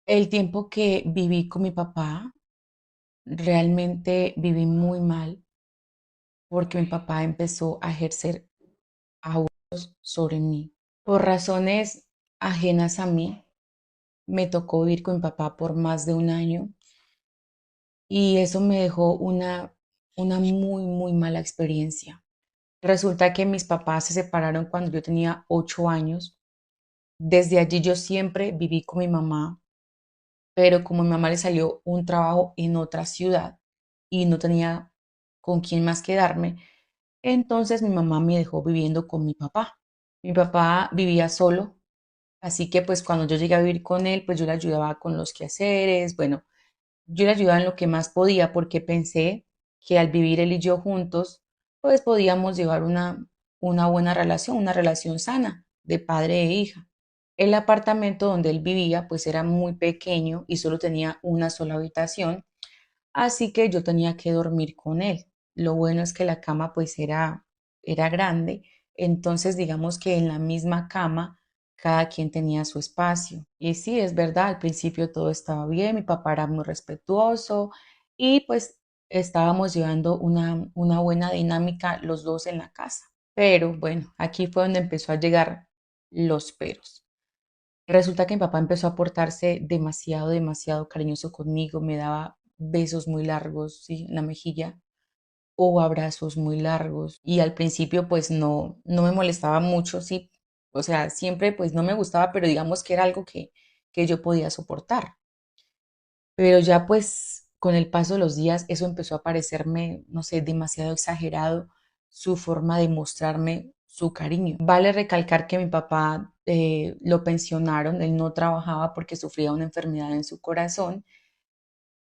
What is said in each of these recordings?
El tiempo que viví con mi papá, realmente viví muy mal porque mi papá empezó a ejercer abusos sobre mí. Por razones ajenas a mí, me tocó vivir con mi papá por más de un año y eso me dejó una muy, muy mala experiencia. Resulta que mis papás se separaron cuando yo tenía 8 años. Desde allí yo siempre viví con mi mamá, pero como a mi mamá le salió un trabajo en otra ciudad y no tenía con quién más quedarme, entonces mi mamá me dejó viviendo con mi papá. Mi papá vivía solo, así que pues cuando yo llegué a vivir con él, pues yo le ayudaba con los quehaceres, bueno, yo le ayudaba en lo que más podía porque pensé que al vivir él y yo juntos, pues podíamos llevar una buena relación, una relación sana de padre e hija. El apartamento donde él vivía pues era muy pequeño y solo tenía una sola habitación, así que yo tenía que dormir con él. Lo bueno es que la cama pues era grande, entonces digamos que en la misma cama cada quien tenía su espacio. Y sí, es verdad, al principio todo estaba bien, mi papá era muy respetuoso y pues estábamos llevando una buena dinámica los dos en la casa. Pero bueno, aquí fue donde empezó a llegar los peros. Resulta que mi papá empezó a portarse demasiado, demasiado cariñoso conmigo, me daba besos muy largos, sí, en la mejilla o abrazos muy largos y al principio pues no me molestaba mucho, sí, o sea, siempre pues no me gustaba, pero digamos que era algo que yo podía soportar. Pero ya pues con el paso de los días eso empezó a parecerme, no sé, demasiado exagerado su forma de mostrarme su cariño. Vale recalcar que mi papá lo pensionaron, él no trabajaba porque sufría una enfermedad en su corazón.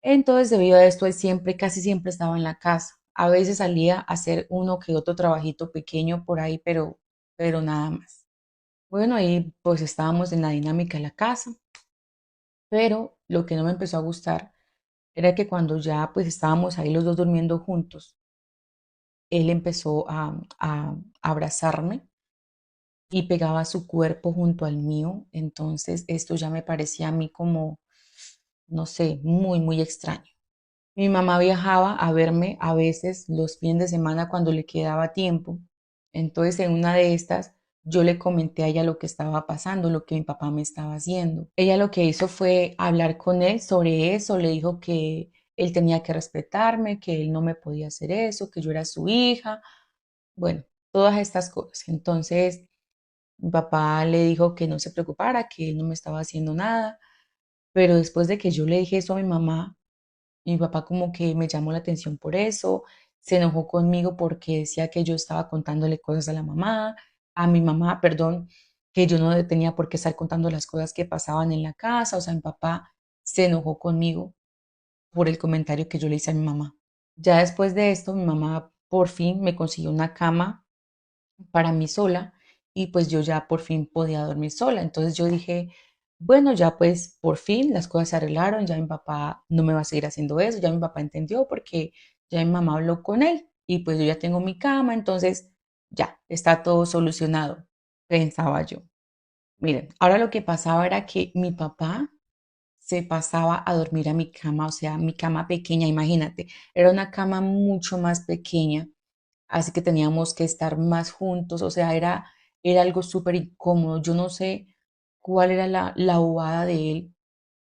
Entonces, debido a esto, él siempre, casi siempre estaba en la casa. A veces salía a hacer uno que otro trabajito pequeño por ahí, pero nada más. Bueno, ahí pues estábamos en la dinámica de la casa, pero lo que no me empezó a gustar era que cuando ya pues estábamos ahí los dos durmiendo juntos, él empezó a abrazarme y pegaba su cuerpo junto al mío. Entonces, esto ya me parecía a mí como, no sé, muy, muy extraño. Mi mamá viajaba a verme a veces los fines de semana cuando le quedaba tiempo. Entonces, en una de estas, yo le comenté a ella lo que estaba pasando, lo que mi papá me estaba haciendo. Ella lo que hizo fue hablar con él sobre eso, le dijo que él tenía que respetarme, que él no me podía hacer eso, que yo era su hija, bueno, todas estas cosas. Entonces, mi papá le dijo que no se preocupara, que él no me estaba haciendo nada, pero después de que yo le dije eso a mi mamá, mi papá como que me llamó la atención por eso, se enojó conmigo porque decía que yo estaba contándole cosas a mi mamá, perdón, que yo no tenía por qué estar contando las cosas que pasaban en la casa, o sea, mi papá se enojó conmigo por el comentario que yo le hice a mi mamá. Ya después de esto, mi mamá por fin me consiguió una cama para mí sola y pues yo ya por fin podía dormir sola. Entonces yo dije, bueno, ya pues por fin las cosas se arreglaron, ya mi papá no me va a seguir haciendo eso, ya mi papá entendió porque ya mi mamá habló con él y pues yo ya tengo mi cama, entonces ya está todo solucionado, pensaba yo. Miren, ahora lo que pasaba era que mi papá se pasaba a dormir a mi cama, o sea, mi cama pequeña, imagínate, era una cama mucho más pequeña, así que teníamos que estar más juntos, o sea, era algo súper incómodo. Yo no sé cuál era la bobada de él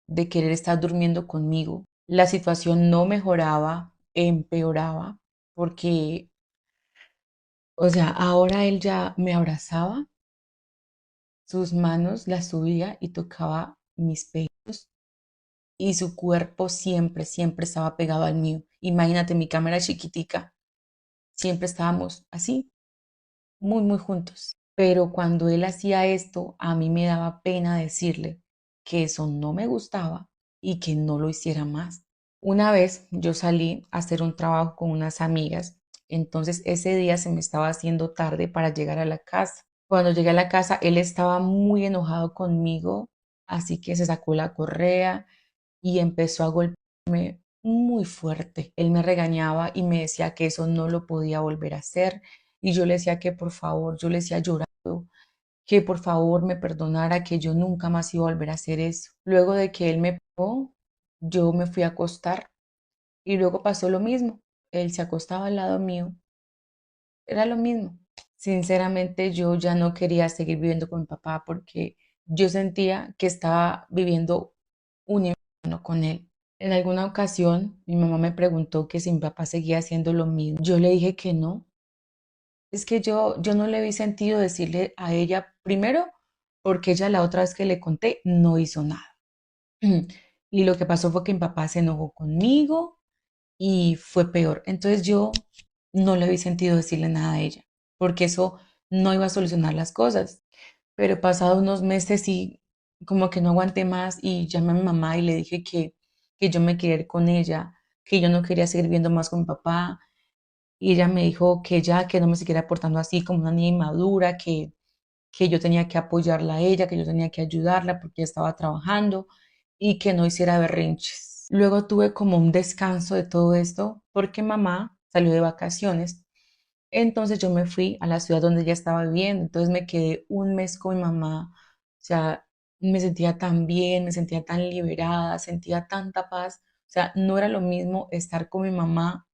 de querer estar durmiendo conmigo. La situación no mejoraba, empeoraba, porque, o sea, ahora él ya me abrazaba, sus manos las subía y tocaba mis pechos y su cuerpo siempre, siempre estaba pegado al mío. Imagínate, mi cámara chiquitica, siempre estábamos así, muy, muy juntos. Pero cuando él hacía esto, a mí me daba pena decirle que eso no me gustaba y que no lo hiciera más. Una vez yo salí a hacer un trabajo con unas amigas, entonces ese día se me estaba haciendo tarde para llegar a la casa. Cuando llegué a la casa, él estaba muy enojado conmigo, así que se sacó la correa y empezó a golpearme muy fuerte. Él me regañaba y me decía que eso no lo podía volver a hacer y yo le decía que por favor, yo le decía llorando que por favor me perdonara, que yo nunca más iba a volver a hacer eso. Luego de que él me pegó, yo me fui a acostar y luego pasó lo mismo. Él se acostaba al lado mío, era lo mismo. Sinceramente, yo ya no quería seguir viviendo con mi papá porque yo sentía que estaba viviendo un infierno con él. En alguna ocasión, mi mamá me preguntó que si mi papá seguía haciendo lo mismo. Yo le dije que no. Es que yo no le vi sentido decirle a ella, primero, porque ella la otra vez que le conté no hizo nada. Y lo que pasó fue que mi papá se enojó conmigo y fue peor. Entonces yo no le vi sentido decirle nada a ella, porque eso no iba a solucionar las cosas. Pero pasados unos meses sí, como que no aguanté más y llamé a mi mamá y le dije que yo me quería ir con ella, que yo no quería seguir viendo más con mi papá. Y ella me dijo que ya, que no me siguiera portando así como una niña inmadura, que yo tenía que apoyarla a ella, que yo tenía que ayudarla porque ella estaba trabajando y que no hiciera berrinches. Luego tuve como un descanso de todo esto porque mamá salió de vacaciones. Entonces yo me fui a la ciudad donde ella estaba viviendo. Entonces me quedé un mes con mi mamá. O sea, me sentía tan bien, me sentía tan liberada, sentía tanta paz. O sea, no era lo mismo estar con mi mamá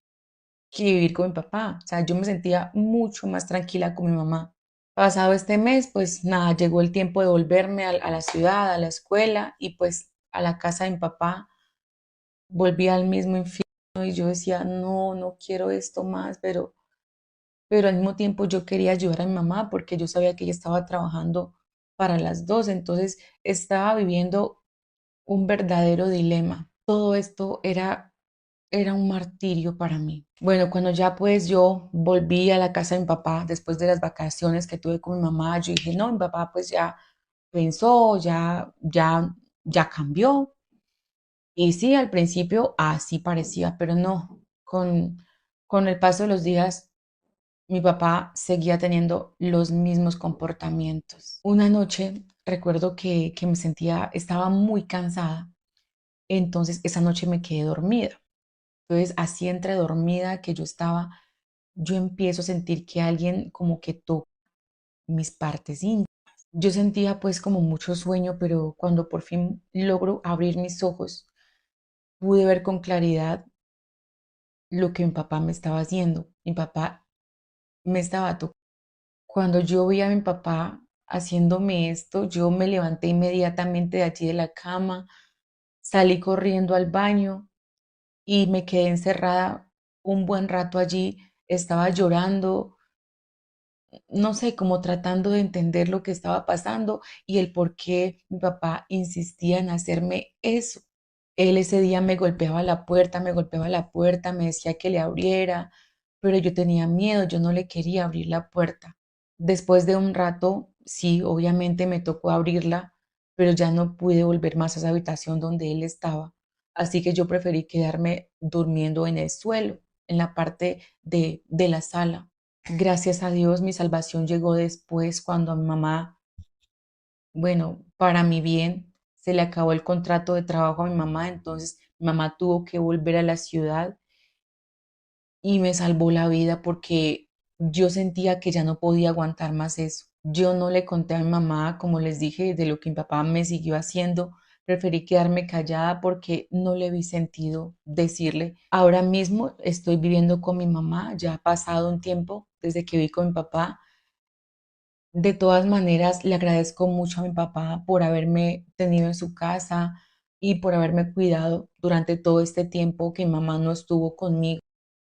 que vivir con mi papá. O sea, yo me sentía mucho más tranquila con mi mamá. Pasado este mes, pues nada, llegó el tiempo de volverme a la ciudad, a la escuela y pues a la casa de mi papá. Volví al mismo infierno y yo decía, no, no quiero esto más, pero al mismo tiempo yo quería ayudar a mi mamá porque yo sabía que ella estaba trabajando para las dos, entonces estaba viviendo un verdadero dilema. Todo esto era un martirio para mí. Bueno, cuando ya pues yo volví a la casa de mi papá después de las vacaciones que tuve con mi mamá, yo dije, no, mi papá pues ya pensó, ya cambió. Y sí, al principio así parecía, pero no, con el paso de los días, mi papá seguía teniendo los mismos comportamientos. Una noche recuerdo que me sentía, estaba muy cansada, entonces esa noche me quedé dormida. Entonces, así entre dormida que yo estaba, yo empiezo a sentir que alguien como que toca mis partes íntimas. Yo sentía pues como mucho sueño, pero cuando por fin logro abrir mis ojos, pude ver con claridad lo que mi papá me estaba haciendo. Mi papá me estaba tocando. Cuando yo vi a mi papá haciéndome esto, yo me levanté inmediatamente de allí de la cama, salí corriendo al baño y me quedé encerrada un buen rato allí. Estaba llorando, no sé, como tratando de entender lo que estaba pasando y el por qué mi papá insistía en hacerme eso. Él ese día me golpeaba la puerta, me decía que le abriera, pero yo tenía miedo, yo no le quería abrir la puerta. Después de un rato, sí, obviamente me tocó abrirla, pero ya no pude volver más a esa habitación donde él estaba. Así que yo preferí quedarme durmiendo en el suelo, en la parte de la sala. Gracias a Dios, mi salvación llegó después cuando a mi mamá, bueno, para mi bien, se le acabó el contrato de trabajo a mi mamá, entonces mi mamá tuvo que volver a la ciudad y me salvó la vida porque yo sentía que ya no podía aguantar más eso. Yo no le conté a mi mamá, como les dije, de lo que mi papá me siguió haciendo. Preferí quedarme callada porque no le vi sentido decirle. Ahora mismo estoy viviendo con mi mamá, ya ha pasado un tiempo desde que viví con mi papá. De todas maneras, le agradezco mucho a mi papá por haberme tenido en su casa y por haberme cuidado durante todo este tiempo que mi mamá no estuvo conmigo.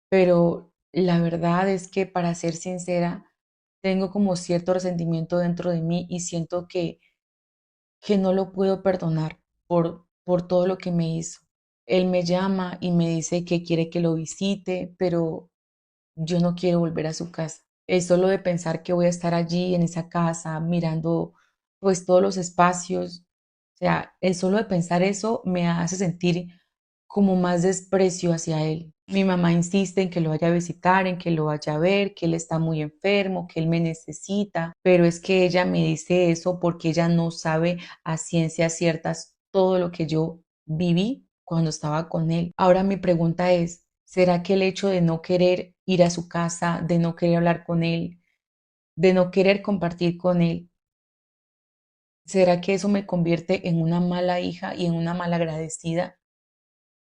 Pero la verdad es que, para ser sincera, tengo como cierto resentimiento dentro de mí y siento que no lo puedo perdonar por todo lo que me hizo. Él me llama y me dice que quiere que lo visite, pero yo no quiero volver a su casa. Es solo de pensar que voy a estar allí en esa casa mirando pues todos los espacios. O sea, el solo de pensar eso me hace sentir como más desprecio hacia él. Mi mamá insiste en que lo vaya a visitar, en que lo vaya a ver, que él está muy enfermo, que él me necesita, pero es que ella me dice eso porque ella no sabe a ciencia ciertas todo lo que yo viví cuando estaba con él. Ahora mi pregunta es, ¿será que el hecho de no querer ir a su casa, de no querer hablar con él, de no querer compartir con él, ¿Será que eso me convierte en una mala hija y en una malagradecida?